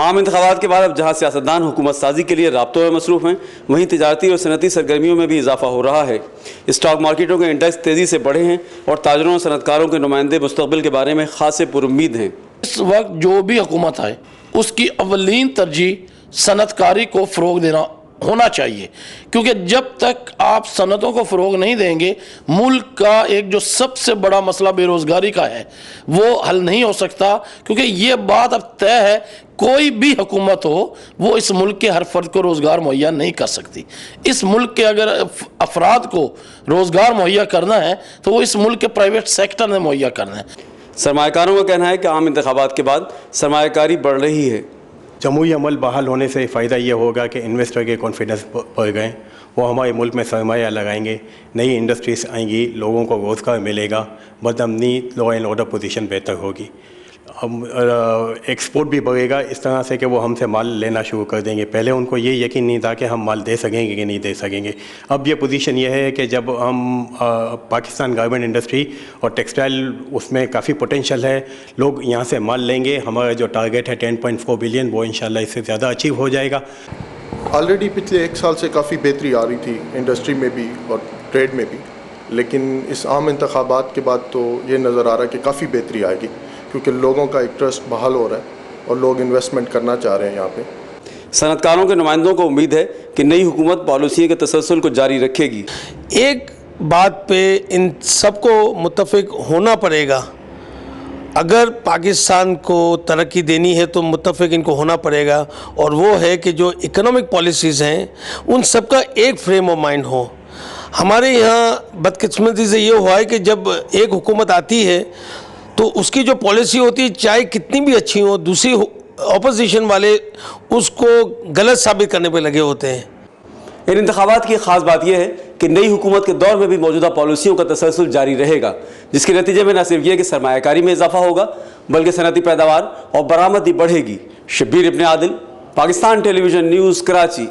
आम इंतखाबात के बाद अब जहां सियासतदान हुकूमत साजी के लिए राब्तों में मसरूफ़ हैं, वहीं तिजारती और सनती सरगर्मियों में भी इजाफा हो रहा है। स्टॉक मार्केटों के इंडेक्स तेज़ी से बढ़े हैं और ताजरों और सनतकारों के नुमाइंदे मुस्तकबिल के बारे में खासे पुरुम्मीद हैं। इस वक्त जो भी हुकूमत आए उसकी अवलीन तरजीह सनतकारी को फ़रोग देना होना चाहिए, क्योंकि जब तक आप सनतों को फ़रोग नहीं देंगे मुल्क का एक जो सबसे बड़ा मसला बेरोज़गारी का है वो हल नहीं हो सकता। क्योंकि ये बात अब तय है, कोई भी हुकूमत हो वो इस मुल्क के हर फर्द को रोज़गार मुहैया नहीं कर सकती। इस मुल्क के अगर अफराद को रोज़गार मुहैया करना है तो वो इस मुल्क के प्राइवेट सेक्टर ने मुहैया करना है। सरमायाकारों का कहना है कि आम इंतखाबात के बाद सरमायाकारी बढ़ रही है। जमहूरी अमल बहाल होने से फ़ायदा ये होगा कि इन्वेस्टर के कॉन्फिडेंस बढ़ गए, वो हमारे मुल्क में सरमाया लगाएंगे, नई इंडस्ट्रीज आएंगी, लोगों को रोज़गार मिलेगा, बदअमनी लॉ एंड ऑर्डर पोजीशन बेहतर होगी। हम एक्सपोर्ट भी बढ़ेगा इस तरह से कि वो हमसे माल लेना शुरू कर देंगे। पहले उनको ये यकीन नहीं था कि हम माल दे सकेंगे कि नहीं दे सकेंगे। अब ये पोजीशन ये है कि जब हम पाकिस्तान गारमेंट इंडस्ट्री और टेक्सटाइल उसमें काफ़ी पोटेंशियल है, लोग यहाँ से माल लेंगे। हमारा जो टारगेट है 10.4 बिलियन वो इंशाल्लाह इससे ज़्यादा अचीव हो जाएगा। ऑलरेडी पिछले 1 साल से काफ़ी बेहतरी आ रही थी इंडस्ट्री में भी और ट्रेड में भी, लेकिन इस आम इंतखाबात के बाद तो ये नज़र आ रहा है कि काफ़ी बेहतरी आएगी, क्योंकि लोगों का इंटरेस्ट बहाल हो रहा है और लोग इन्वेस्टमेंट करना चाह रहे हैं यहाँ पे। सनतकारों के नुमाइंदों को उम्मीद है कि नई हुकूमत पॉलिसी के तसलसल को जारी रखेगी। एक बात पे इन सबको मुत्तफिक होना पड़ेगा, अगर पाकिस्तान को तरक्की देनी है तो मुत्तफिक इनको होना पड़ेगा, और वो है कि जो इकोनॉमिक पॉलिसीज़ हैं उन सबका एक फ्रेम ऑफ माइंड हो। हमारे यहाँ बदकिस्मती से ये हुआ है कि जब एक हुकूमत आती है तो उसकी जो पॉलिसी होती है चाहे कितनी भी अच्छी हो, दूसरी ऑपोजिशन वाले उसको गलत साबित करने पे लगे होते हैं। इन इंतखाबात की ख़ास बात यह है कि नई हुकूमत के दौर में भी मौजूदा पॉलिसियों का तसलसल जारी रहेगा, जिसके नतीजे में न सिर्फ यह कि सरमायाकारी में इजाफा होगा बल्कि सनती पैदावार और बरामदी बढ़ेगी। शब्बीर इब्न आदिल, पाकिस्तान टेलीविज़न न्यूज़, कराची।